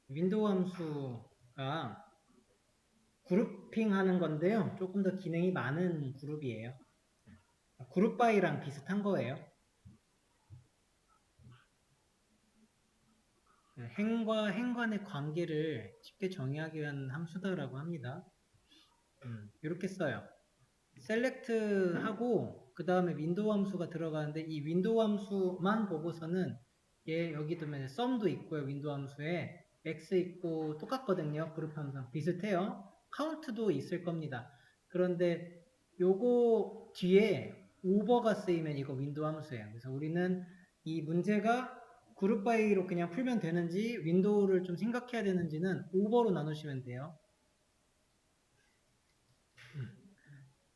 윈도우 함수가 그룹핑 하는 건데요. 조금 더 기능이 많은 그룹이에요. 그룹 바이랑 비슷한 거예요. 행과 행 간의 관계를 쉽게 정의하기 위한 함수다라고 합니다. 이렇게 써요. select 하고 그 다음에 윈도우 함수가 들어가는데 이 윈도우 함수만 보고서는 얘 여기 두면 썸도 있고요. 윈도우 함수에 x 있고 똑같거든요. 그룹 함수랑 비슷해요. 카운트도 있을 겁니다. 그런데 요거 뒤에 오버가 쓰이면 이거 윈도우 함수예요. 그래서 우리는 이 문제가 그룹 바이로 그냥 풀면 되는지 윈도우를 좀 생각해야 되는지는 오버로 나누시면 돼요.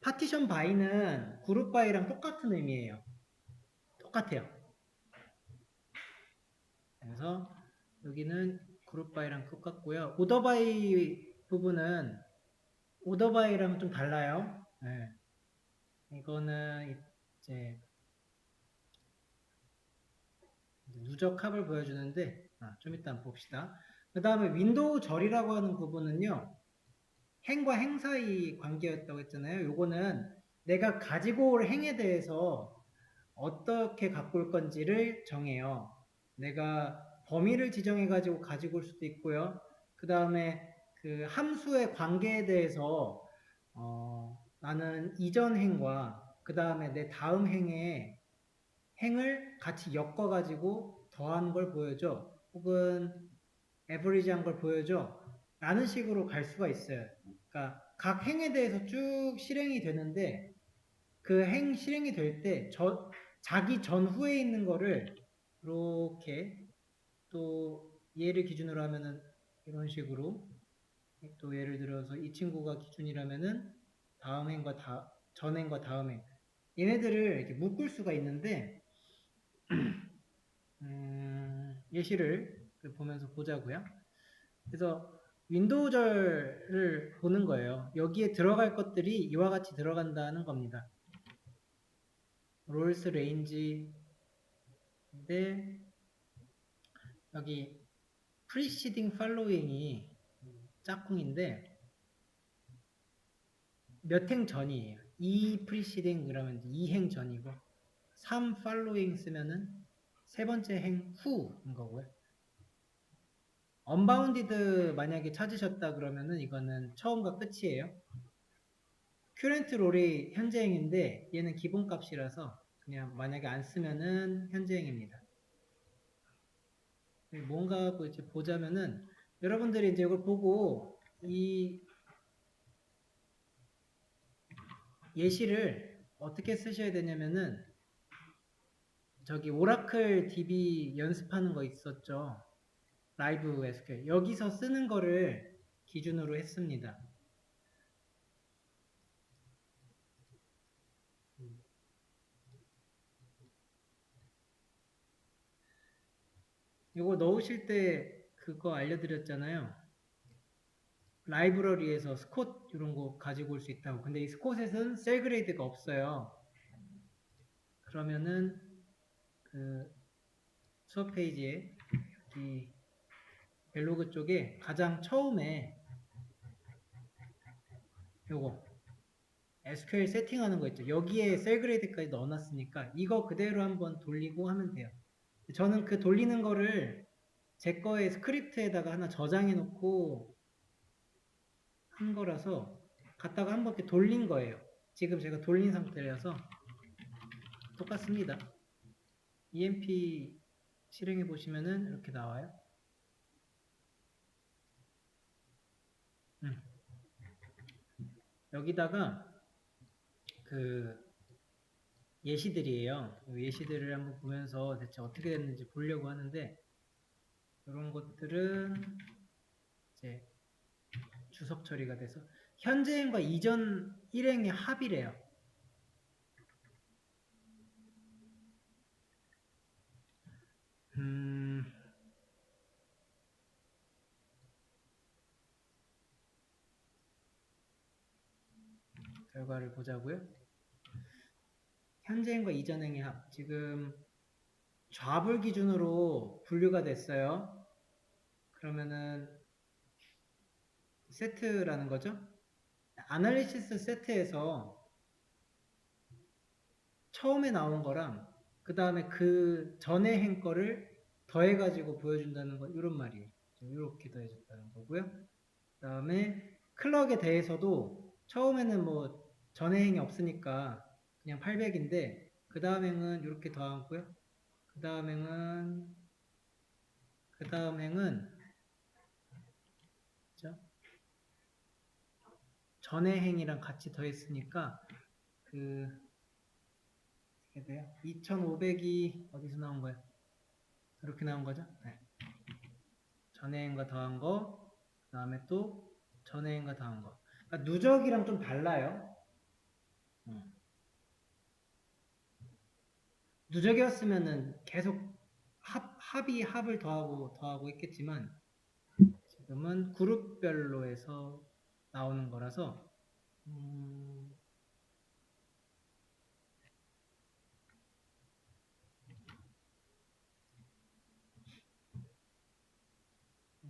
파티션 바이는 그룹 바이랑 똑같은 의미예요. 똑같아요. 그래서 여기는 그룹 바이랑 똑같고요. 오더 바이 부분은 오더 바이랑 좀 달라요. 네. 이거는 이제 누적 합을 보여주는데 좀 이따 봅시다. 그 다음에 윈도우 절이라고 하는 부분은요. 행과 행 사이 관계였다고 했잖아요. 요거는 내가 가지고 올 행에 대해서 어떻게 갖고 올 건지를 정해요. 내가 범위를 지정해가지고 가지고 올 수도 있고요. 그 다음에 그 함수의 관계에 대해서 나는 이전 행과 그 다음에 내 다음 행의 행을 같이 엮어가지고 더한 걸 보여줘. 혹은 에버리지한 걸 보여줘. 라는 식으로 갈 수가 있어요. 그러니까 각 행에 대해서 쭉 실행이 되는데 그 행 실행이 될 때 자기 전후에 있는 거를 이렇게 또 얘를 기준으로 하면은 이런 식으로 또 예를 들어서 이 친구가 기준이라면은 다음 행과 전 행과 다음 행 얘네들을 이렇게 묶을 수가 있는데 예시를 보면서 보자고요. 그래서 윈도우절을 보는 거예요. 여기에 들어갈 것들이 이와 같이 들어간다는 겁니다. 롤스 레인지인데 여기 preceding following이 짝꿍인데 몇 행 전이에요. 2 preceding 그러면 2행 전이고 3 following 쓰면은 세 번째 행 후인 거고요. unbounded 만약에 찾으셨다 그러면은 이거는 처음과 끝이에요. current 롤이 현재행인데 얘는 기본값이라서 그냥 만약에 안 쓰면은 현재행입니다. 뭔가 이제 보자면은 여러분들이 이제 이걸 보고 이 예시를 어떻게 쓰셔야 되냐면은 저기 오라클 DB 연습하는 거 있었죠. 라이브 SQL. 여기서 쓰는 거를 기준으로 했습니다. 이거 넣으실 때 그거 알려드렸잖아요. 라이브러리에서 스콧 이런 거 가지고 올 수 있다고. 근데 이 스콧에는 셀 그레이드가 없어요. 그러면은 그 수업 페이지에 이 벨로그 쪽에 가장 처음에 요거 SQL 세팅하는 거 있죠. 여기에 셀 그레이드까지 넣어놨으니까 이거 그대로 한번 돌리고 하면 돼요. 저는 그 돌리는 거를 제 거의 스크립트에다가 하나 저장해 놓고 한 거라서 갖다가 한번 이렇게 돌린 거예요. 지금 제가 돌린 상태라서 똑같습니다. EMP 실행해 보시면은 이렇게 나와요. 여기다가 그 예시들이에요. 예시들을 한번 보면서 대체 어떻게 됐는지 보려고 하는데 이런 것들은 이제 주석 처리가 돼서 현재행과 이전 일행의 합이래요. 결과를 보자고요. 현재행과 이전행의 합 지금 좌불 기준으로 분류가 됐어요. 그러면은 세트라는 거죠. 아날리시스 세트에서 처음에 나온 거랑 그 다음에 그 전에 행 거를 더해가지고 보여준다는 거, 이런 말이에요. 이렇게 더해줬다는 거고요. 그 다음에 클럭에 대해서도 처음에는 뭐 전에 행이 없으니까 그냥 800인데 그 다음 행은 이렇게 더하고요. 그 다음 행은 그죠? 전에 행이랑 같이 더했으니까 그 어떻게 돼요? 2500이 어디서 나온 거예요? 이렇게 나온 거죠? 네. 전해행과 더한 거, 그 다음에 또 전해행과 더한 거. 그러니까 누적이랑 좀 달라요. 누적이었으면은 계속 합이 합을 더하고 했겠지만 지금은 그룹별로 해서 나오는 거라서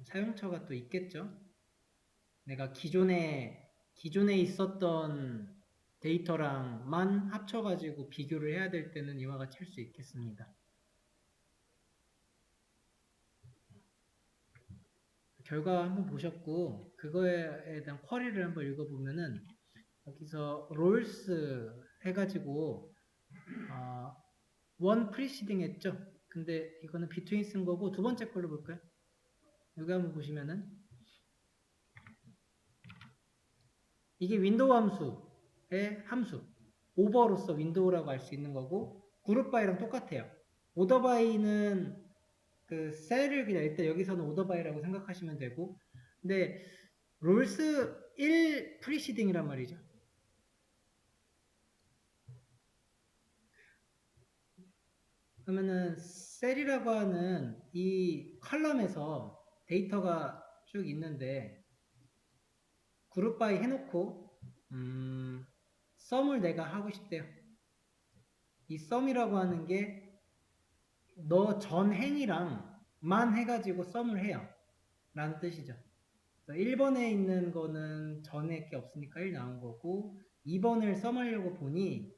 사용처가 또 있겠죠. 내가 기존에 있었던 데이터랑만 합쳐가지고 비교를 해야 될 때는 이와 같이 할 수 있겠습니다. 결과 한번 보셨고 그거에 대한 쿼리를 한번 읽어보면은 여기서 롤스 해가지고 원 프리시딩 했죠. 근데 이거는 비트윈 쓴 거고 두 번째 걸로 볼까요? 여기 한번 보시면은 이게 윈도우 함수의 함수 오버로서 윈도우라고 할 수 있는 거고 그룹 바이랑 똑같아요. 오더 바이는 그 셀을 그냥 일단 여기서는 오더 바이라고 생각하시면 되고 근데 롤스 1 프리시딩이란 말이죠. 그러면은 셀이라고 하는 이 컬럼에서 데이터가 쭉 있는데 그룹 바이 해놓고 썸을 내가 하고 싶대요. 이 썸이라고 하는 게 너 전 행이랑 만 해가지고 썸을 해요. 라는 뜻이죠. 1번에 있는 거는 전에 게 없으니까 1 나온 거고 2번을 썸하려고 보니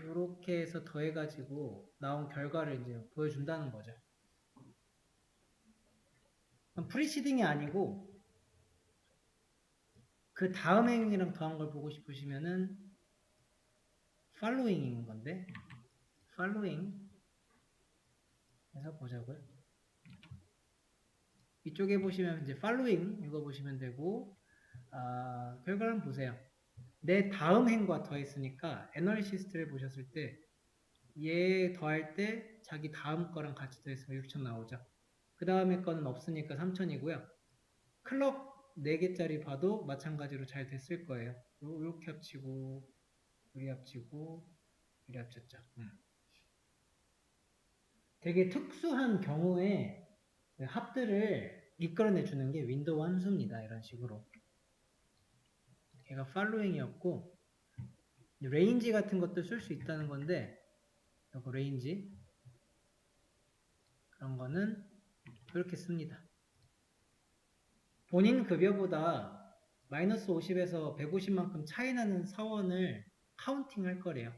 이렇게 해서 더해가지고 나온 결과를 이제 보여준다는 거죠. 프리시딩이 아니고 그 다음 행이랑 더한 걸 보고 싶으시면은 following인 건데 following 해서 보자고요. 이쪽에 보시면 이제 following 읽어보시면 되고 결과를 한번 보세요. 내 다음 행과 더했으니까 애널리시스트를 보셨을 때 얘 더할 때 자기 다음 거랑 같이 더했으면 6,000 나오죠. 그 다음에 거는 없으니까 3,000이고요. 클럭 4개짜리 봐도 마찬가지로 잘 됐을 거예요. 이렇게 합치고 이리 합치고 이리 합쳤죠. 되게 특수한 경우에 합들을 이끌어내 주는 게 윈도우 함수입니다. 이런 식으로. 걔가 following이었고 range 같은 것도 쓸 수 있다는 건데 이거 range 그런 거는 이렇게 씁니다. 본인 급여보다 마이너스 50에서 150만큼 차이 나는 사원을 카운팅 할 거래요.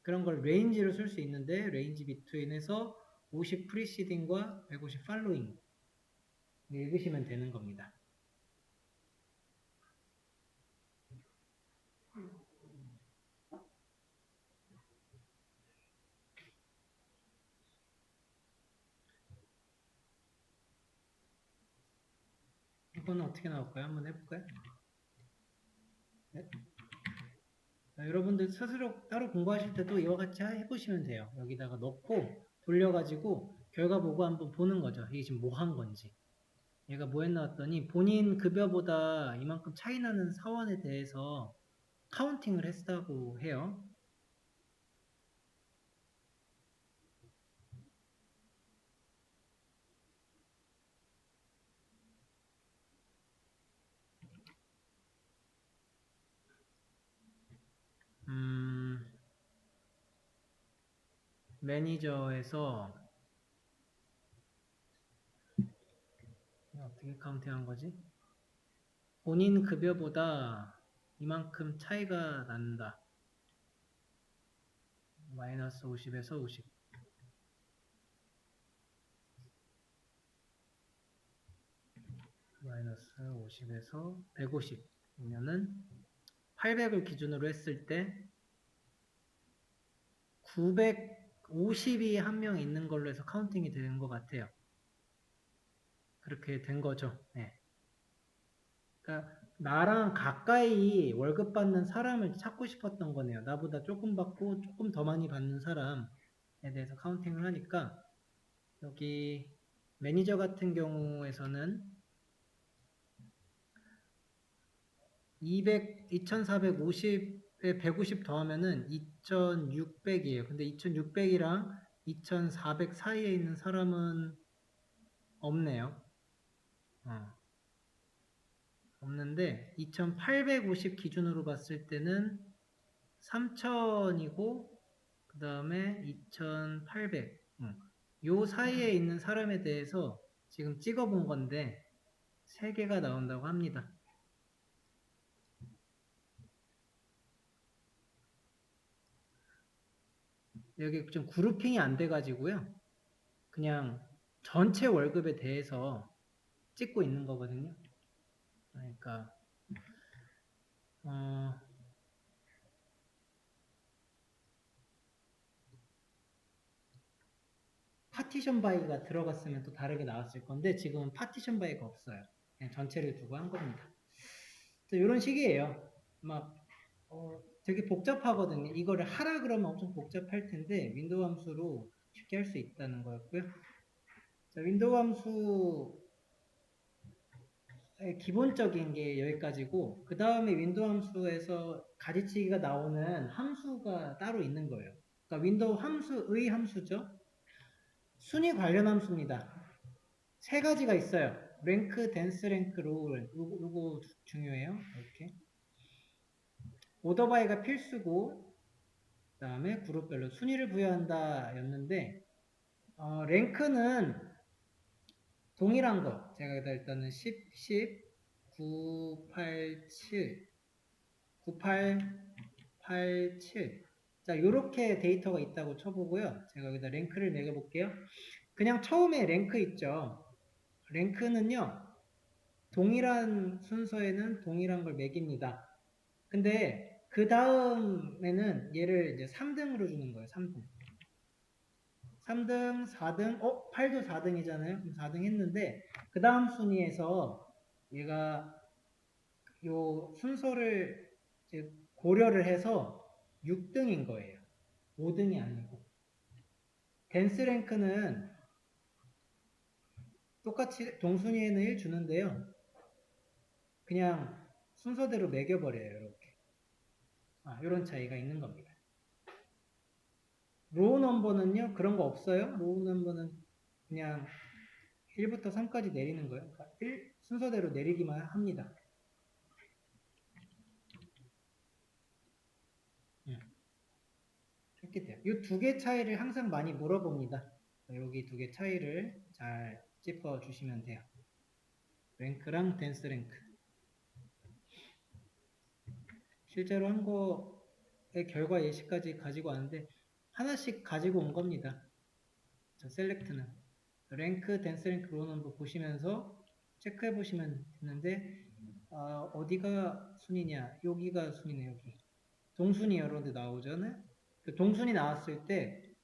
그런 걸 레인지로 쓸 수 있는데 레인지 비트윈에서 50 프리시딩과 150 팔로잉 읽으시면 되는 겁니다. 이거는 어떻게 나올까요? 한번 해볼까요? 네. 자, 여러분들 스스로 따로 공부하실 때도 이와 같이 해보시면 돼요. 여기다가 넣고 돌려가지고 결과 보고 한번 보는 거죠. 이게 지금 뭐 한 건지. 얘가 뭐 했나 했더니 본인 급여보다 이만큼 차이 나는 사원에 대해서 카운팅을 했다고 해요. 매니저에서 어떻게 카운팅한 거지? 본인 급여보다 이만큼 차이가 난다. 마이너스 50에서 50. 마이너스 50에서 150. 그러면은 800을 기준으로 했을 때 950이 한 명 있는 걸로 해서 카운팅이 되는 것 같아요. 그렇게 된 거죠. 네. 그러니까 나랑 가까이 월급 받는 사람을 찾고 싶었던 거네요. 나보다 조금 받고 조금 더 많이 받는 사람에 대해서 카운팅을 하니까 여기 매니저 같은 경우에서는 2450에 150 더하면은 2600이에요. 근데 2600이랑 2400 사이에 있는 사람은 없네요. 없는데 2850 기준으로 봤을 때는 3000이고 그 다음에 2800 요 사이에 있는 사람에 대해서 지금 찍어본 건데 3개가 나온다고 합니다. 여기 좀 그룹핑이 안 돼가지고요. 그냥 전체 월급에 대해서 찍고 있는 거거든요. 그러니까 파티션 바이가 들어갔으면 또 다르게 나왔을 건데 지금은 파티션 바이가 없어요. 그냥 전체를 두고 한 겁니다. 이런 식이에요. 막 되게 복잡하거든요. 이거를 하라 그러면 엄청 복잡할 텐데 윈도우 함수로 쉽게 할 수 있다는 거였고요. 자, 윈도우 함수 기본적인 게 여기까지고 그 다음에 윈도우 함수에서 가지치기가 나오는 함수가 따로 있는 거예요. 그러니까 윈도우 함수의 함수죠. 순위 관련 함수입니다. 3가지가 있어요. 랭크, 댄스 랭크, 로우 랭크. 요거 중요해요. 이렇게. 오더 바이가 필수고 그 다음에 그룹별로 순위를 부여한다 였는데 랭크는 동일한 거. 제가 일단은 10, 10, 9, 8, 7, 9, 8, 8, 7. 자, 요렇게 데이터가 있다고 쳐보고요. 제가 여기다 랭크를 매겨볼게요. 그냥 처음에 랭크 있죠. 랭크는요, 동일한 순서에는 동일한 걸 매깁니다. 근데 그 다음에는 얘를 이제 3등으로 주는 거예요. 3등. 3등, 4등, 8도 4등이잖아요. 그럼 4등 했는데 그 다음 순위에서 얘가 요 순서를 이제 고려를 해서 6등인 거예요. 5등이 아니고. 댄스 랭크는 똑같이 동순위에는 1 주는데요. 그냥 순서대로 매겨버려요. 이렇게. 이런 차이가 있는 겁니다. 로우 넘버는요. 그런 거 없어요. 로우 넘버는 그냥 1부터 3까지 내리는 거예요. 그러니까 순서대로 내리기만 합니다. 이렇게 돼요. 이 2개 차이를 항상 많이 물어봅니다. 여기 2개 차이를 잘 짚어주시면 돼요. 랭크랑 댄스 랭크. 실제로 한 거의 결과 예시까지 가지고 왔는데 하나씩 가지고 온 겁니다. 저 셀렉트는. 랭크, 댄스 랭크, 로우 넘버 보시면서 체크해 보시면 되는데 어디가 순위냐? 여기가 순위네, 여기. 동순위 여러 데 나오잖아요. 그 동순위 나왔을 때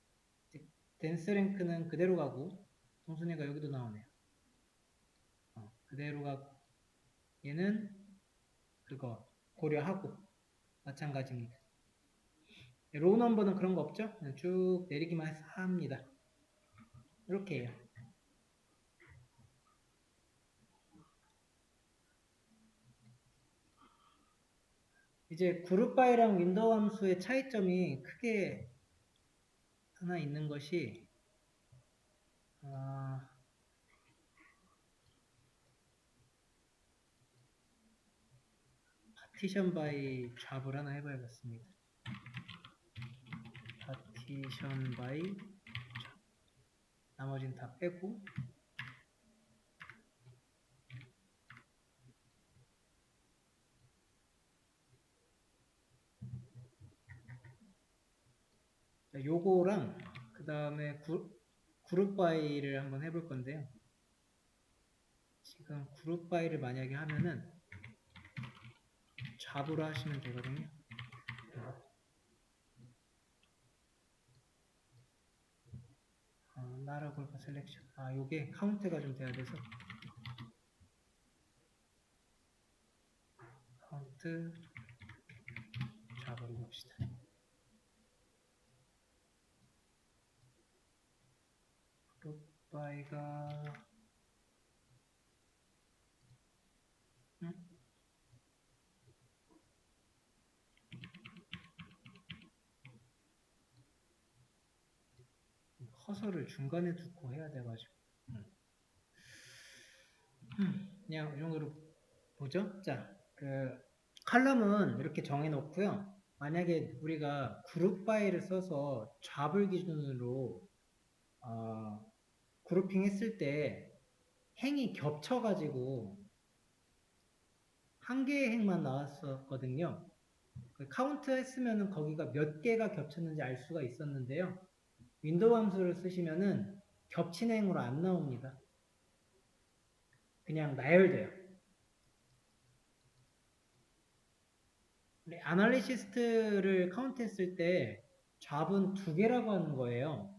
댄스 랭크는 그대로 가고 동순위가 여기도 나오네요. 그대로 가고 얘는 그거 고려하고 마찬가지입니다. 로우 넘버는 그런 거 없죠? 그냥 쭉 내리기만 합니다. 이렇게 해요. 이제 그룹 바이랑 윈도우 함수의 차이점이 크게 하나 있는 것이 파티션 바이 잡을 하나 해봐야겠습니다. partition by 나머지는 다 빼고 자, 요거랑 그 다음에 그룹 바이를 한번 해볼 건데요. 지금 그룹 바이를 만약에 하면은 잡으로 하시면 되거든요. 나라 골파 셀렉션. 요게 카운트가 좀 돼야 돼서 카운트 잡으로 봅시다. 그룹 바이가 커서를 중간에 두고 해야 돼가지고 그냥 이 정도로 보죠. 자, 그 칼럼은 이렇게 정해 놓고요. 만약에 우리가 그룹 바이를 써서 잡을 기준으로 그룹핑 했을 때 행이 겹쳐가지고 한 개의 행만 나왔었거든요. 카운트 했으면은 거기가 몇 개가 겹쳤는지 알 수가 있었는데요. 윈도우 함수를 쓰시면은 겹친 행으로 안 나옵니다. 그냥 나열돼요. 아날리시스트를 카운트 했을 때 잡은 2개라고 하는 거예요.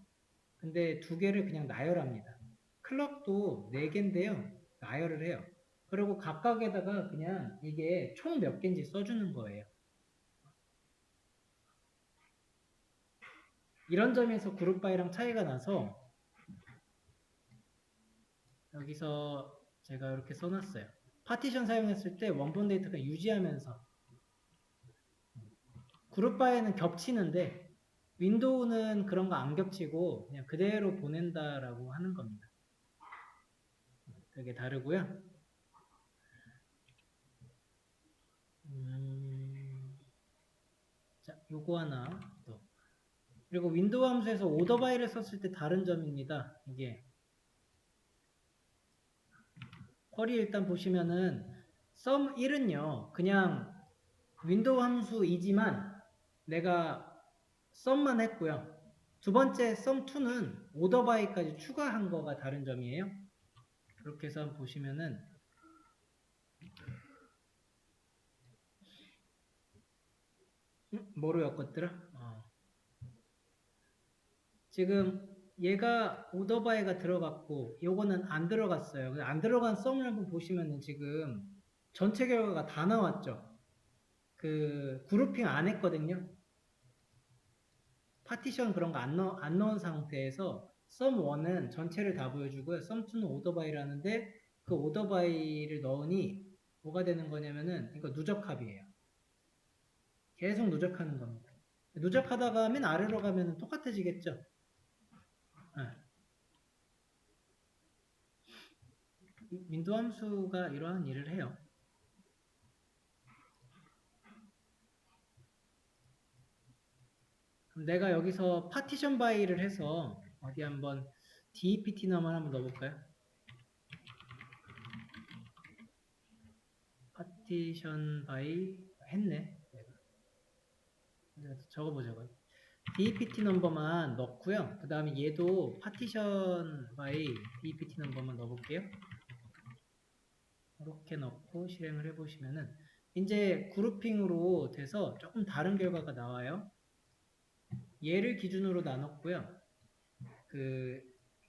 근데 2개를 그냥 나열합니다. 클럭도 4개인데요. 나열을 해요. 그리고 각각에다가 그냥 이게 총 몇 개인지 써주는 거예요. 이런 점에서 그룹 바이랑 차이가 나서 여기서 제가 이렇게 써놨어요. 파티션 사용했을 때 원본 데이터가 유지하면서 그룹 바이는 겹치는데 윈도우는 그런 거 안 겹치고 그냥 그대로 보낸다라고 하는 겁니다. 되게 다르고요. 자, 요거 하나 또. 그리고 윈도우 함수에서 오더 바이를 썼을 때 다른 점입니다. 이게 쿼리 일단 보시면은 sum1은요 그냥 윈도우 함수이지만 내가 sum만 했고요. 두 번째 sum2는 오더 바이까지 추가한 거가 다른 점이에요. 그렇게 해서 한번 보시면은 뭐로 엮었더라? 지금 얘가 오더 바이가 들어갔고 요거는 안 들어갔어요. 안 들어간 썸을 한번 보시면은 지금 전체 결과가 다 나왔죠. 그 그룹핑 안 했거든요. 파티션 그런 거 안 넣은 상태에서 썸1은 전체를 다 보여주고요. 썸2는 오더바이라는데 그 오더바이를 넣으니 뭐가 되는 거냐면은 이거 누적합이에요. 계속 누적하는 겁니다. 누적하다가 맨 아래로 가면 똑같아지겠죠. 네. 윈도우 함수가 이러한 일을 해요. 그럼 내가 여기서 파티션 바이를 해서 어디 한번 DEPT 넘을 한번 넣어볼까요? 파티션 바이 했네. 적어보자고요. DEPT 넘버만 넣고요. 그 다음에 얘도 파티션 바이 DEPT 넘버만 넣어볼게요. 이렇게 넣고 실행을 해보시면은 이제 그룹핑으로 돼서 조금 다른 결과가 나와요. 얘를 기준으로 나눴고요. 그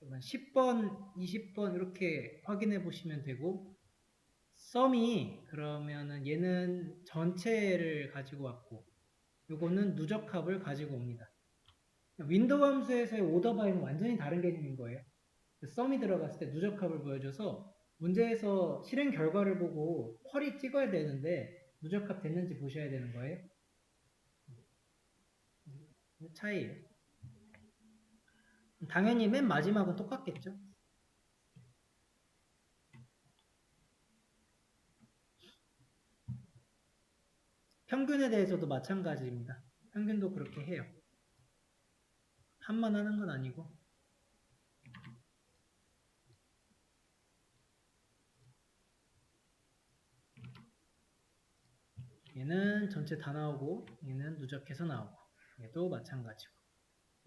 10번, 20번 이렇게 확인해 보시면 되고 썸이 그러면은 얘는 전체를 가지고 왔고 요거는 누적합을 가지고 옵니다. 윈도우 함수에서의 오더 바이는 완전히 다른 개념인 거예요. 썸이 들어갔을 때 누적합을 보여줘서 문제에서 실행 결과를 보고 쿼리 찍어야 되는데 누적합 됐는지 보셔야 되는 거예요. 차이예요. 당연히 맨 마지막은 똑같겠죠. 평균에 대해서도 마찬가지입니다. 평균도 그렇게 해요. 3만 하는 건 아니고. 얘는 전체 다 나오고 얘는 누적해서 나오고 얘도 마찬가지고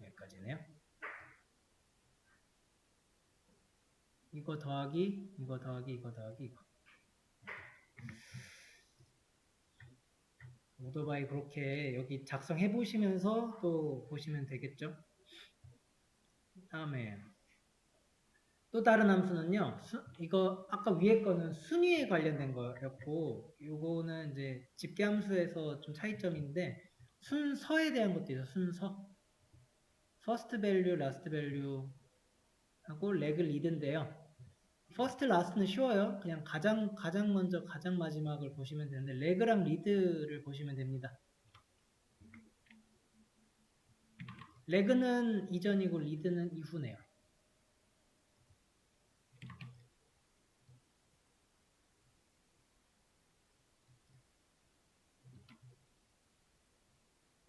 여기까지네요. 이거 더하기 이거 더하기 이거 더하기 이거. 오토바이 그렇게 여기 작성해 보시면서 또 보시면 되겠죠. 다음에 또 다른 함수는요. 이거 아까 위에 거는 순위에 관련된 거였고 요거는 이제 집계함수에서 좀 차이점인데 순서에 대한 것도 있어요. 순서. first value, last value 하고 leg lead인데요. first, last는 쉬워요. 그냥 가장 먼저 가장 마지막을 보시면 되는데 leg랑 lead를 보시면 됩니다. leg는 이전이고 lead는 이후네요.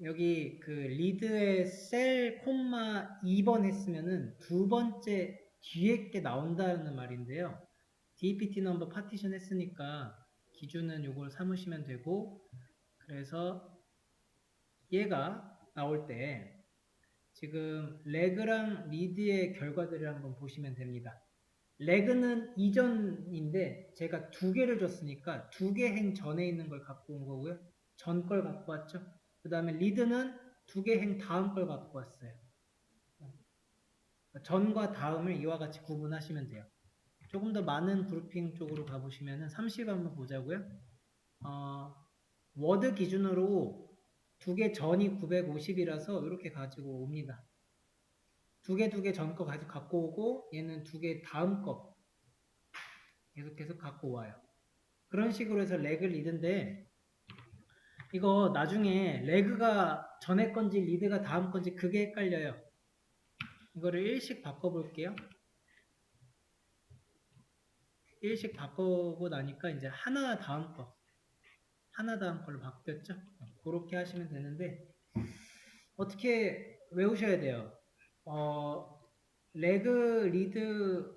여기 그 리드에 셀 콤마 2번 했으면은 두 번째 뒤에 게 나온다는 말인데요. DPT 넘버 파티션 했으니까 기준은 요걸 삼으시면 되고 그래서 얘가 나올 때 지금 레그랑 리드의 결과들을 한번 보시면 됩니다. 레그는 이전인데 제가 두 개를 줬으니까 두 개 행 전에 있는 걸 갖고 온 거고요. 전 걸 갖고 왔죠. 그 다음에 리드는 두 개 행 다음 걸 갖고 왔어요. 전과 다음을 이와 같이 구분하시면 돼요. 조금 더 많은 그룹핑 쪽으로 가보시면 30 한번 보자고요. 워드 기준으로 두 개 전이 950이라서 이렇게 가지고 옵니다. 두 개 전 거 갖고 오고 얘는 두 개 다음 거 계속해서 갖고 와요. 그런 식으로 해서 렉을 리드인데 이거 나중에 레그가 전에 건지 리드가 다음 건지 그게 헷갈려요. 이거를 1씩 바꿔볼게요. 1씩 바꾸고 나니까 이제 하나 다음 걸로 바뀌었죠. 그렇게 하시면 되는데 어떻게 외우셔야 돼요. 레그 리드의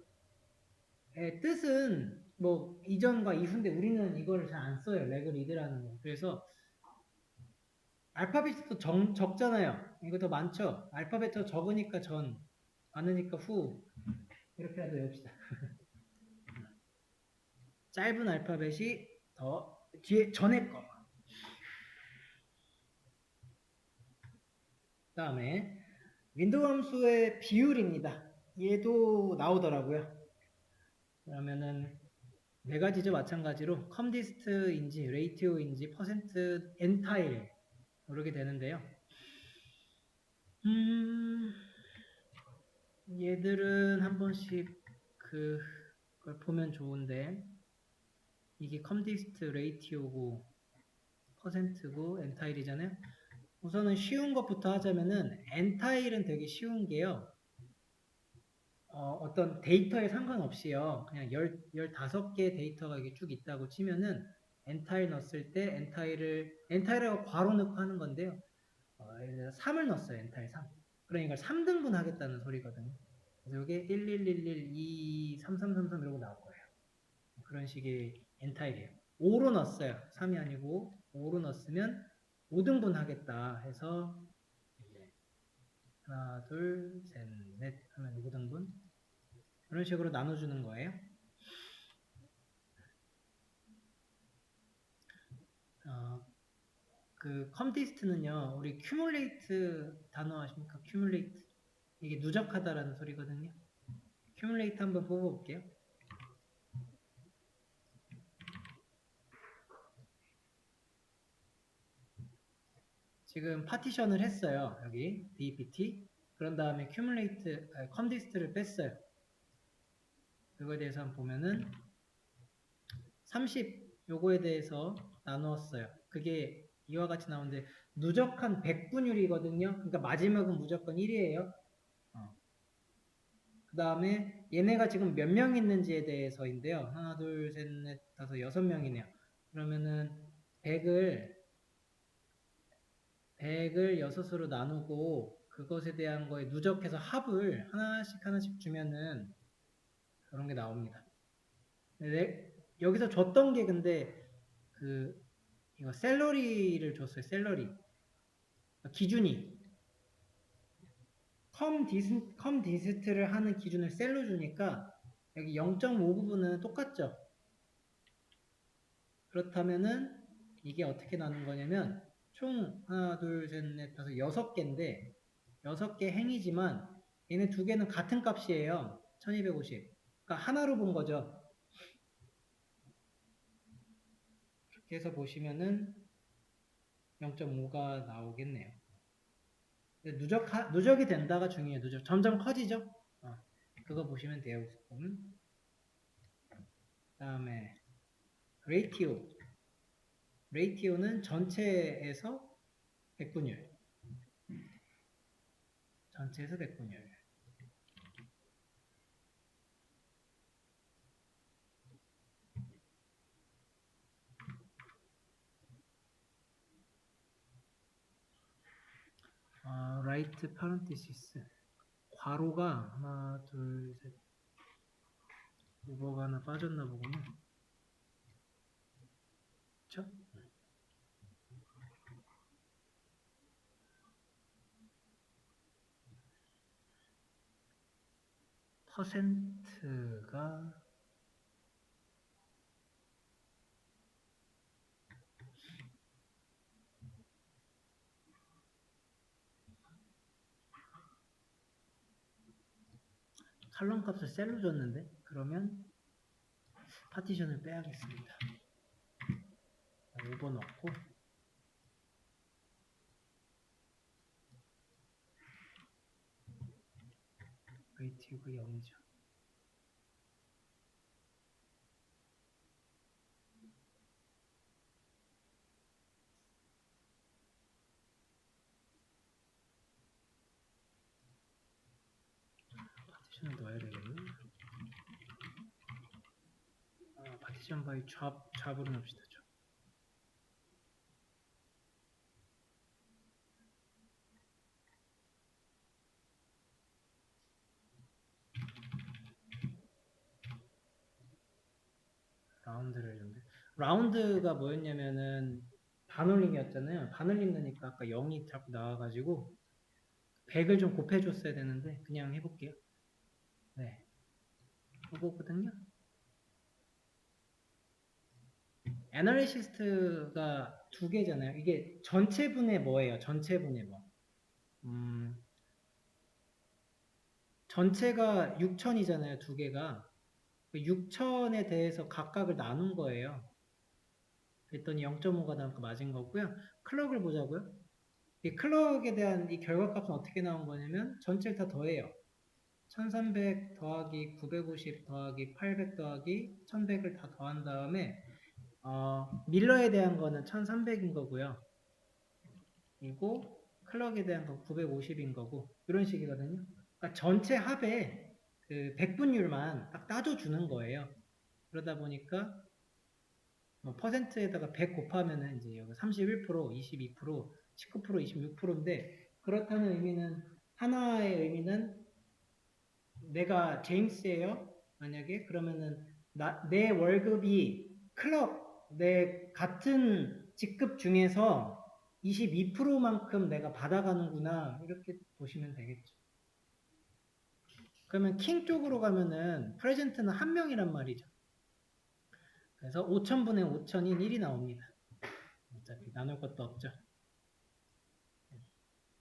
뜻은 뭐 이전과 이후인데 우리는 이거를 잘 안 써요. 레그 리드라는 거. 그래서 알파벳이 또 적잖아요. 이거 더 많죠. 알파벳 더 적으니까 전, 많으니까 후. 이렇게라도 외웁시다. 짧은 알파벳이 더 뒤에 전에 거. 다음에 윈도우 함수의 비율입니다. 얘도 나오더라고요. 그러면은 네 가지죠. 마찬가지로 컴디스트인지 레이티오인지 퍼센트 엔타일 이렇게 되는데요. 얘들은 한 번씩 그걸 보면 좋은데 이게 컴디스트 레이티오고 퍼센트고 엔타일이잖아요. 우선은 쉬운 것부터 하자면은 엔타일은 되게 쉬운 게요. 어떤 데이터에 상관없이요. 그냥 15개 데이터가 이게 쭉 있다고 치면은 엔타일 넣었을 때 엔타일하고 괄호 넣고 하는 건데요. 3을 넣었어요. 엔타일 3. 그러니까 3등분 하겠다는 소리거든요. 그래서 이게 1, 1, 1, 1, 2, 3, 3, 3, 3 이러고 나올 거예요. 그런 식의 엔타일이에요. 5로 넣었어요. 3이 아니고 5로 넣었으면 5등분 하겠다 해서 하나, 둘, 셋, 넷 하면 5등분 이런 식으로 나눠주는 거예요. 그 컴디스트는요. 우리 큐뮬레이트 단어 아십니까? 큐뮬레이트 이게 누적하다라는 소리거든요. 큐뮬레이트 한번 뽑아볼게요. 지금 파티션을 했어요. 여기 DPT. 그런 다음에 컴디스트를 뺐어요. 그거에 대해서 한번 보면은 30 요거에 대해서 나누었어요. 그게 이와 같이 나오는데 누적한 100분율이거든요. 그러니까 마지막은 무조건 1이에요. 그 다음에 얘네가 지금 몇 명 있는지에 대해서인데요. 하나, 둘, 셋, 넷, 다섯, 6명이네요. 그러면은 100을 6으로 나누고 그것에 대한 거에 누적해서 합을 하나씩 주면은 그런 게 나옵니다. 여기서 줬던 게 근데 이거 샐러리를 줬어요. 샐러리 기준이 컴 디스트를 하는 기준을 셀로 주니까 여기 0.5 부분은 똑같죠. 그렇다면은 이게 어떻게 나눈 거냐면 총 하나, 둘, 셋, 넷, 다섯, 6개인데 6개 행이지만 얘네 두 개는 같은 값이에요. 1250. 그러니까 하나로 본 거죠. 이렇게 해서 보시면은 0.5가 나오겠네요. 누적이 된다가 중요해요. 점점 커지죠. 그거 보시면 돼요. 다음에 레이티오는 전체에서 백분율. 전체에서 백분율. 라이트 파렌티시스. 괄호가 하나, 둘, 셋. 오버가 하나 빠졌나 보구나. 그쵸? 퍼센트가 칼럼 값을 셀로 줬는데 그러면 파티션을 빼야겠습니다. 오버 넣고 레이티오가 0이죠. 파티션을 넣어야 되겠네. 파티션 바이 잡으로 넣읍시다. 라운드를 좀. 라운드가 뭐였냐면은 반올림이었잖아요. 반올림 넣으니까 아까 0이 자꾸 나와가지고 100을 좀 곱해줬어야 되는데 그냥 해볼게요. 네, 그거거든요. 애널리시스트가 두 개잖아요. 이게 전체분의 뭐예요? 전체분의 뭐? 전체가 6천이잖아요. 두 개가. 6천에 대해서 각각을 나눈 거예요. 그랬더니 0.5가 나오니까 맞은 거고요. 클럭을 보자고요. 이 클럭에 대한 이 결과값은 어떻게 나온 거냐면 전체를 다 더해요. 1300 더하기 950 더하기 800 더하기 1100을 다 더한 다음에 밀러에 대한 거는 1300인 거고요. 그리고 클럭에 대한 건 950인 거고 이런 식이거든요. 그러니까 전체 합의 그 백분율만 딱 따져주는 거예요. 그러다 보니까 뭐 퍼센트에다가 100 곱하면은 이제 여기 31%, 22%, 19%, 26%인데 그렇다는 의미는 하나의 의미는 내가 제임스예요. 만약에 그러면은 내 월급이 내 같은 직급 중에서 22%만큼 내가 받아가는구나 이렇게 보시면 되겠죠. 그러면 킹 쪽으로 가면은 프레젠트는 한 명이란 말이죠. 그래서 5천분의 5천인 1이 나옵니다. 어차피 나눌 것도 없죠.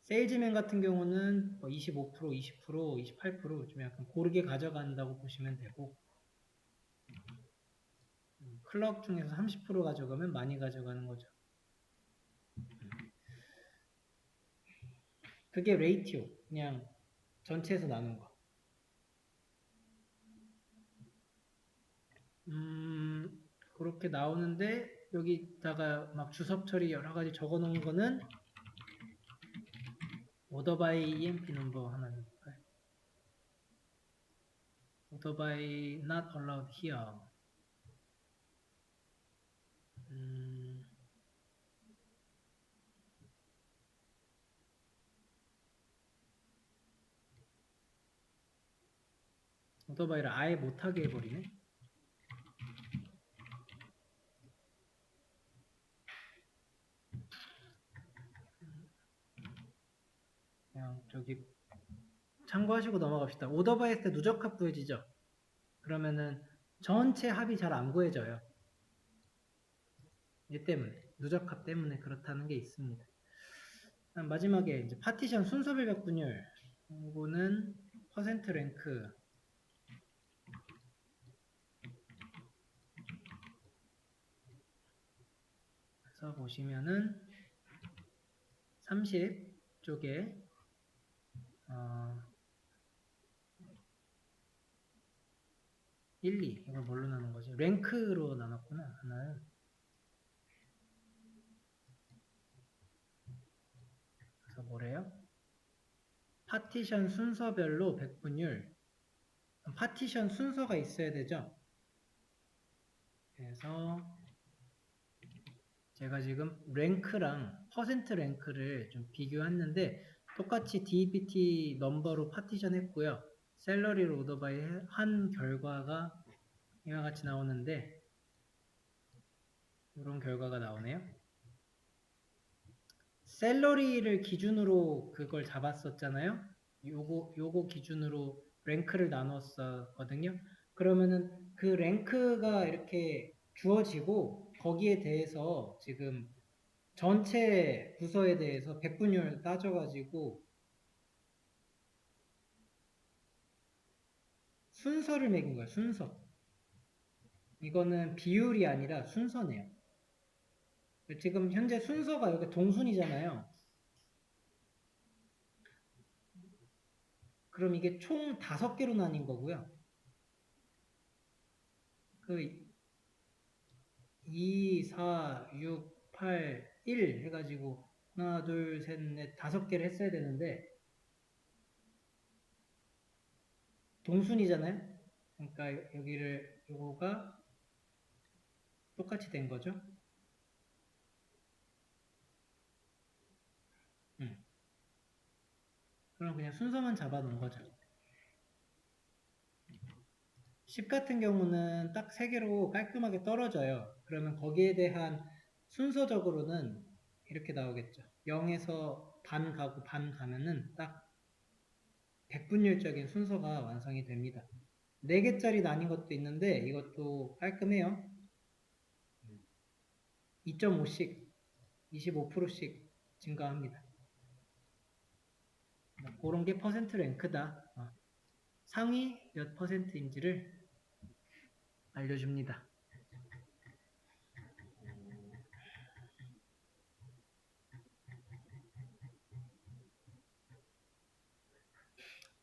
세일즈맨 같은 경우는 뭐 25%, 20%, 28%좀 약간 고르게 가져간다고 보시면 되고 클럭 중에서 30% 가져가면 많이 가져가는 거죠. 그게 레이티오. 그냥 전체에서 나눈 거. 그렇게 나오는데 여기다가 막 주석 처리 여러 가지 적어 놓은 거는 order by EMP 넘버 하나 해볼까요? order by not allowed here. 오토바이를 아예 못하게 해버리네. 그냥 저기 참고하시고 넘어갑시다. 오토바이 했을 때 누적합 구해지죠? 그러면은 전체 합이 잘 안 구해져요. 이 때문에 누적합 때문에 그렇다는 게 있습니다. 마지막에 이제 파티션 순서별 백분율, 이거는 퍼센트 랭크 그래서 보시면은 30쪽에 1, 2 이걸 뭘로 나눈 거지? 랭크로 나눴구나. 하나는 그래서 뭐래요? 파티션 순서별로 백분율, 파티션 순서가 있어야 되죠. 그래서 제가 지금 랭크랑 퍼센트 랭크를 좀 비교했는데 똑같이 DEPT 넘버로 파티션 했고요. 셀러리로 오더바이 한 결과가 이와 같이 나오는데 이런 결과가 나오네요. 샐러리를 기준으로 그걸 잡았었잖아요. 요거 기준으로 랭크를 나눴었거든요. 그러면은 그 랭크가 이렇게 주어지고 거기에 대해서 지금 전체 부서에 대해서 백분율 따져가지고 순서를 매긴 거예요. 순서. 이거는 비율이 아니라 순서네요. 지금 현재 순서가 여기 동순이잖아요. 그럼 이게 총 5개로 나뉜 거고요. 그 2, 4, 6, 8, 1 해가지고 하나, 둘, 셋, 넷, 5개를 했어야 되는데 동순이잖아요. 그러니까 여기를 요거가 똑같이 된 거죠. 그럼 그냥 순서만 잡아 놓은 거죠. 10 같은 경우는 딱 3개로 깔끔하게 떨어져요. 그러면 거기에 대한 순서적으로는 이렇게 나오겠죠. 0에서 반 가고 반 가면은 딱 백분율적인 순서가 완성이 됩니다. 4개짜리 나뉜 것도 있는데 이것도 깔끔해요. 2.5씩 25%씩 증가합니다. 그런 게 퍼센트 랭크다. 상위 몇 퍼센트인지를 알려줍니다.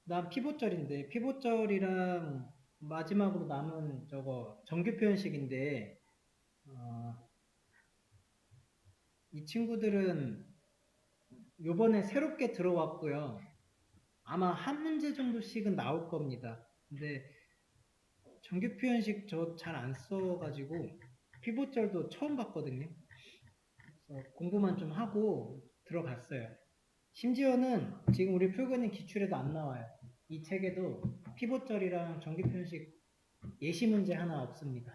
난 피봇절인데 피봇절이랑 마지막으로 남은 저거 정규 표현식인데 이 친구들은 요번에 새롭게 들어왔고요. 아마 한 문제 정도씩은 나올 겁니다. 근데 정규 표현식 저 잘 안 써가지고 피봇절도 처음 봤거든요. 그래서 공부만 좀 하고 들어갔어요. 심지어는 지금 우리 풀고 있는 기출에도 안 나와요. 이 책에도 피봇절이랑 정규 표현식 예시 문제 하나 없습니다.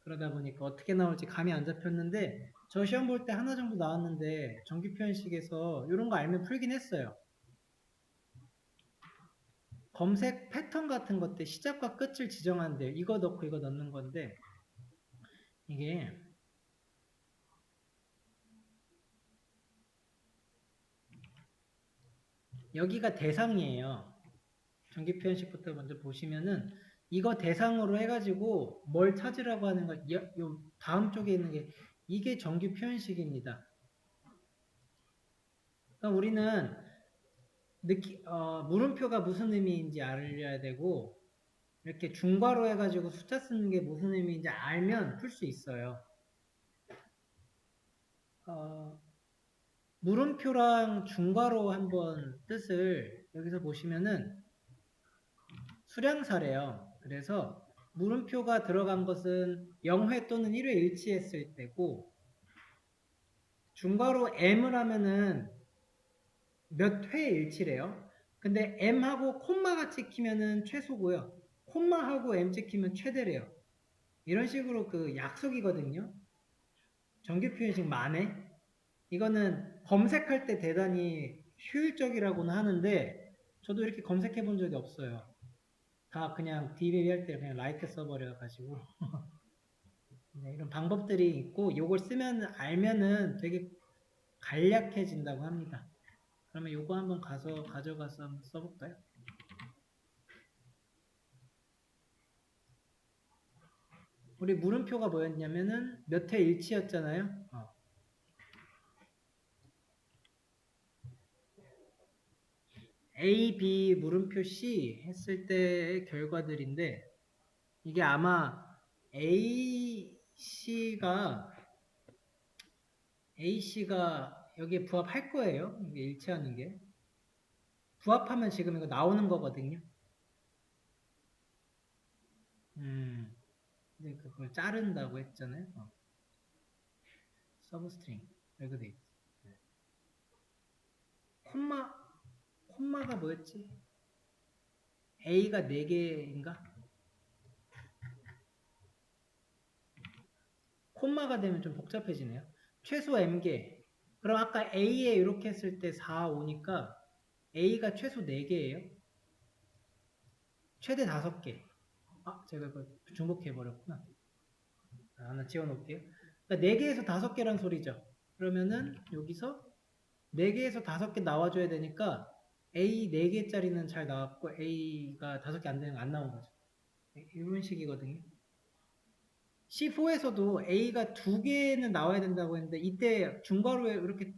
그러다 보니까 어떻게 나올지 감이 안 잡혔는데 저 시험 볼 때 하나 정도 나왔는데 정규 표현식에서 이런 거 알면 풀긴 했어요. 검색 패턴 같은 것들 시작과 끝을 지정하는데 이거 넣고 이거 넣는 건데 이게 여기가 대상이에요. 정규 표현식부터 먼저 보시면은 이거 대상으로 해가지고 뭘 찾으라고 하는 거, 요 다음 쪽에 있는 게 이게 정규 표현식입니다. 그러니까 우리는 물음표가 무슨 의미인지 알려야 되고 이렇게 중괄호 해가지고 숫자 쓰는 게 무슨 의미인지 알면 풀 수 있어요. 물음표랑 중괄호 한번 뜻을 여기서 보시면은 수량사래요. 그래서 물음표가 들어간 것은 0회 또는 1회 일치했을 때고 중괄호 M을 하면은 몇 회 일치래요. 근데 M하고 콤마가 찍히면은 최소고요. 콤마하고 M 찍히면 최대래요. 이런 식으로 그 약속이거든요. 정규 표현식 만에. 이거는 검색할 때 대단히 효율적이라고는 하는데 저도 이렇게 검색해 본 적이 없어요. 다 그냥 DBA 할 때 그냥 라이트 써버려 가지고 네, 이런 방법들이 있고 요걸 쓰면 알면은 되게 간략해진다고 합니다. 그러면 요거 한번 가져가서 한번 써볼까요? 우리 물음표가 뭐였냐면은 몇 회 일치였잖아요. A, B 물음표 C 했을 때의 결과들인데 이게 아마 A, C가 여기에 부합할 거예요. 이게 일치하는 게. 부합하면 지금 이거 나오는 거거든요. 근데 그걸 자른다고 했잖아요. 서브스트링. 여기 돼 있지. 네. 콤마가 뭐였지? A가 4개인가? 콤마가 되면 좀 복잡해지네요. 최소 M개. 그럼 아까 A에 이렇게 했을 때 4, 5니까 A가 최소 4개예요. 최대 5개. 제가 이거 중복해버렸구나. 하나 지워놓을게요. 그러니까 4개에서 5개란 소리죠. 그러면은 여기서 4개에서 5개 나와줘야 되니까 A 4개짜리는 잘 나왔고 A가 5개 안 되는 거 안 나온 거죠. 이런 식이거든요. C4에서도 A가 2개는 나와야 된다고 했는데 이때 중괄호에 이렇게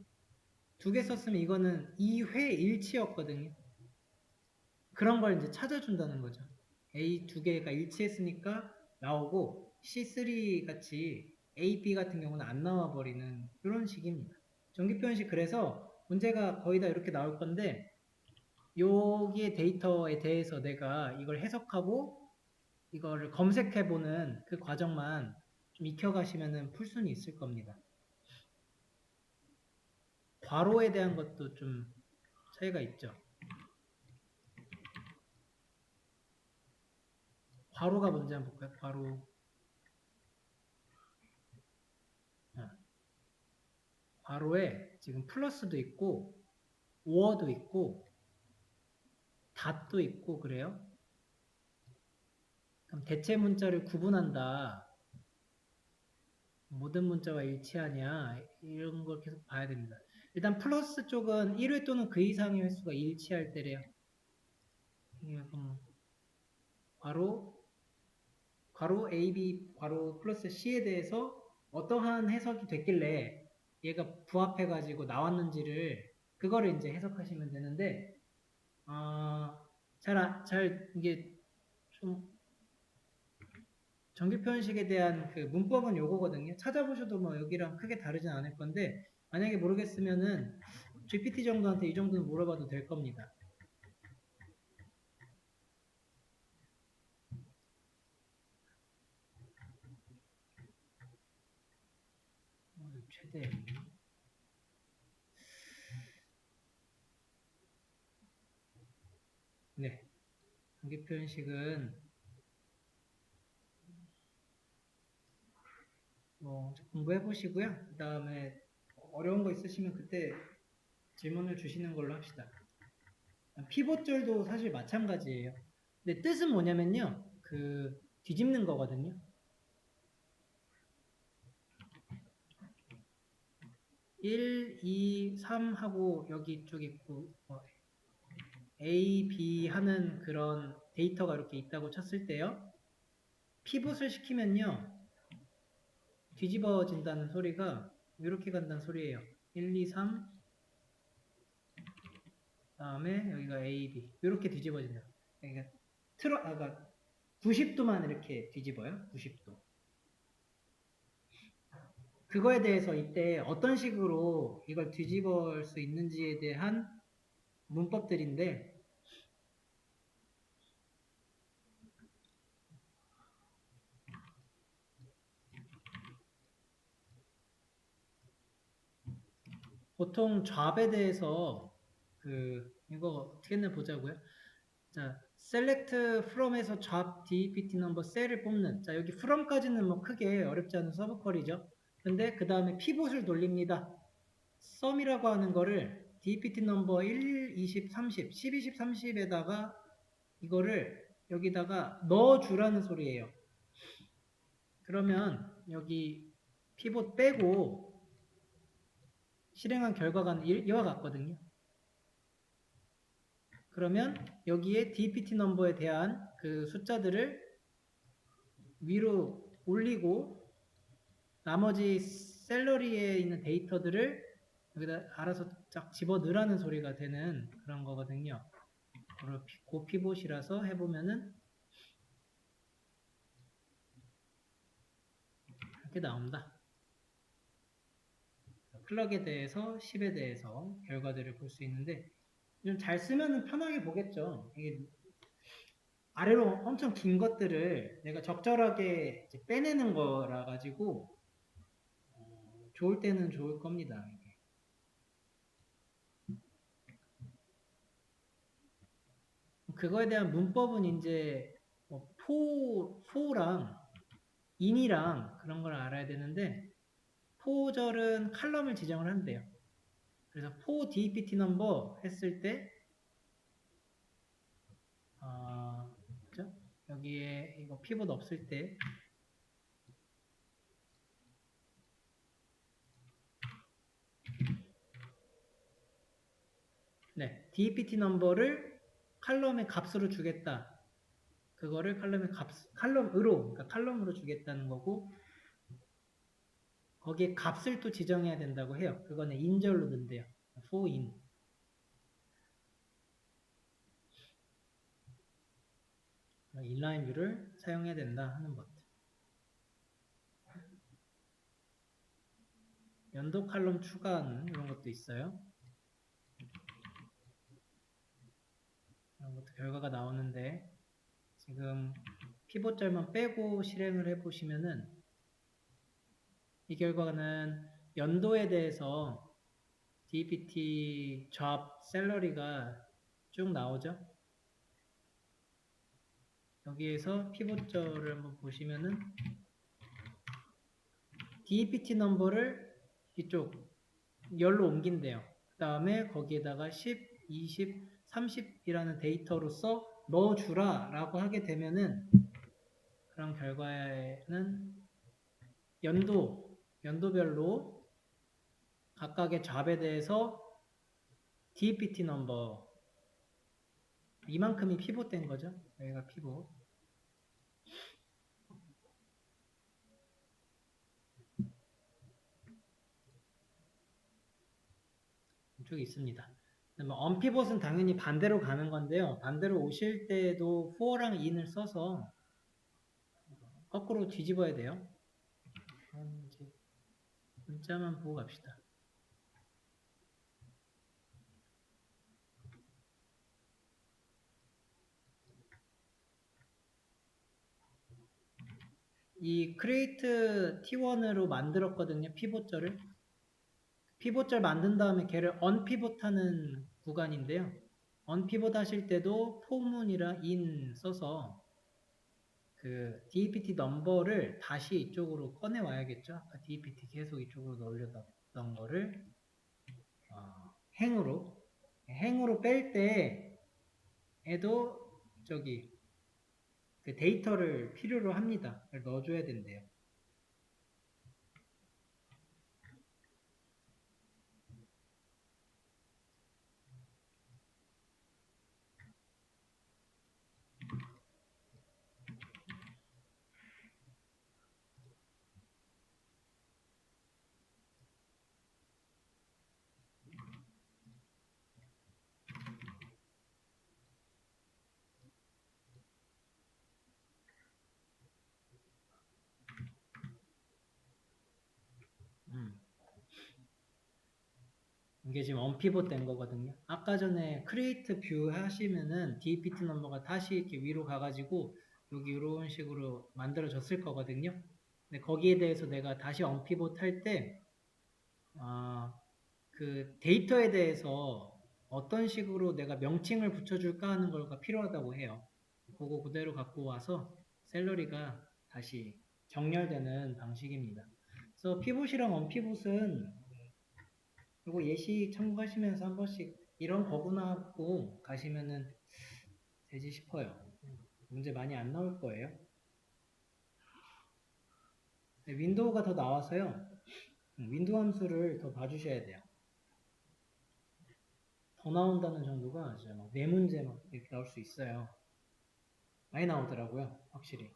2개 썼으면 이거는 2회 일치였거든요. 그런 걸 이제 찾아준다는 거죠. A 2개가 일치했으니까 나오고 C3 같이 A, B 같은 경우는 안 나와 버리는 이런 식입니다. 정기표현식 그래서 문제가 거의 다 이렇게 나올 건데 여기에 데이터에 대해서 내가 이걸 해석하고 이거를 검색해보는 그 과정만 좀 익혀가시면 풀 수는 있을 겁니다. 괄호에 대한 것도 좀 차이가 있죠. 괄호가 뭔지 한번 볼까요? 괄호에 지금 플러스도 있고 오어도 있고 닷도 있고 그래요. 그럼 대체 문자를 구분한다. 모든 문자와 일치하냐 이런 걸 계속 봐야 됩니다. 일단 플러스 쪽은 1회 또는 그 이상의 횟수가 일치할 때래요. 괄호 AB 괄호 플러스 C에 대해서 어떠한 해석이 됐길래 얘가 부합해가지고 나왔는지를 그거를 이제 해석하시면 되는데 잘 이게 좀 정규표현식에 대한 그 문법은 요거거든요. 찾아보셔도 뭐 여기랑 크게 다르진 않을 건데 만약에 모르겠으면은 GPT 정도한테 이 정도는 물어봐도 될 겁니다. 최대 네 정규표현식은 뭐 공부해 보시고요. 그 다음에 어려운 거 있으시면 그때 질문을 주시는 걸로 합시다. 피봇절도 사실 마찬가지예요. 근데 뜻은 뭐냐면요. 그 뒤집는 거거든요. 1, 2, 3 하고 여기 쭉 있고 A, B 하는 그런 데이터가 이렇게 있다고 쳤을 때요. 피봇을 시키면요. 뒤집어진다는 소리가 이렇게 간다는 소리예요. 1, 2, 3 다음에 여기가 A, B 이렇게 뒤집어진다. 그러니까 90도만 이렇게 뒤집어요. 90도. 그거에 대해서 이때 어떤 식으로 이걸 뒤집을 수 있는지에 대한 문법들인데 보통 잡에 대해서 이거 어떻게 했나 보자고요. 자, select from에서 job DEPT number 셀을 뽑는. 자, 여기 from까지는 뭐 크게 어렵지 않은 서브 쿼리죠. 근데 그 다음에 피봇을 돌립니다. sum이라고 하는 거를 DEPT number 1, 20, 30, 10, 20, 30에다가 이거를 여기다가 넣어주라는 소리예요. 그러면 여기 피봇 빼고 실행한 결과가 이와 같거든요. 그러면 여기에 DPT 넘버에 대한 그 숫자들을 위로 올리고 나머지 셀러리에 있는 데이터들을 여기다 알아서 쫙 집어넣으라는 소리가 되는 그런 거거든요. 고피봇이라서 해보면은 이렇게 나옵니다. 플럭에 대해서 10에 대해서 결과들을 볼 수 있는데 좀 잘 쓰면 편하게 보겠죠. 이게 아래로 엄청 긴 것들을 내가 적절하게 빼내는 거라 가지고 좋을 때는 좋을 겁니다. 이게. 그거에 대한 문법은 이제 뭐 for랑 in이랑 그런 걸 알아야 되는데 for절은 칼럼을 지정을 한대요. 그래서 for DPT number 했을 때 그죠? 여기에 이거 피봇 없을 때 네, DPT 넘버를 칼럼의 값으로 주겠다. 그거를 칼럼으로, 그러니까 칼럼으로 주겠다는 거고, 거기에 값을 또 지정해야 된다고 해요. 그거는 인절로 넣는데요. for in. 인라인 뷰를 사용해야 된다 하는 것. 연도 칼럼 추가하는 이런 것도 있어요. 이런 것도 결과가 나오는데, 지금 피봇절만 빼고 실행을 해보시면은, 이 결과는 연도에 대해서 DPT, job, salary가 쭉 나오죠. 여기에서 피봇절을 한번 보시면은 DPT 넘버를 이쪽 열로 옮긴대요. 그 다음에 거기에다가 10, 20, 30이라는 데이터로서 넣어주라 라고 하게 되면은 그런 결과에는 연도별로 각각의 잡에 대해서 DPT 넘버 이만큼이 피봇된 거죠. 여기가 피봇. 이쪽에 있습니다. 언피봇은 당연히 반대로 가는 건데요. 반대로 오실 때도 for랑 in을 써서 거꾸로 뒤집어야 돼요. 이제 문자만 보고 갑시다. 이 create t1으로 만들었거든요. 피봇절을. 피봇절 만든 다음에 걔를 unpivot 하는 구간인데요. unpivot 하실 때도 for문이랑 in 써서 그 DPT 넘버를 다시 이쪽으로 꺼내 와야겠죠. 아까 DPT 계속 이쪽으로 넣으려던 거를 행으로 뺄 때에도 저기 그 데이터를 필요로 합니다. 넣어줘야 된대요. 이게 지금 언피봇 된 거거든요. 아까 전에 create view 하시면은 DPT 넘버가 다시 이렇게 위로 가가지고 여기 이런 식으로 만들어졌을 거거든요. 근데 거기에 대해서 내가 다시 언피봇 할 때, 그 데이터에 대해서 어떤 식으로 내가 명칭을 붙여줄까 하는 걸가 필요하다고 해요. 그거 그대로 갖고 와서 샐러리가 다시 정렬되는 방식입니다. 그래서 피봇이랑 언피봇은 이거 예시 참고하시면서 한 번씩 이런 거분하고 가시면은 되지 싶어요. 문제 많이 안 나올 거예요. 네, 윈도우가 더 나와서요. 윈도우 함수를 더 봐주셔야 돼요. 더 나온다는 정도가 이제 막 네 문제 막 이렇게 나올 수 있어요. 많이 나오더라고요, 확실히.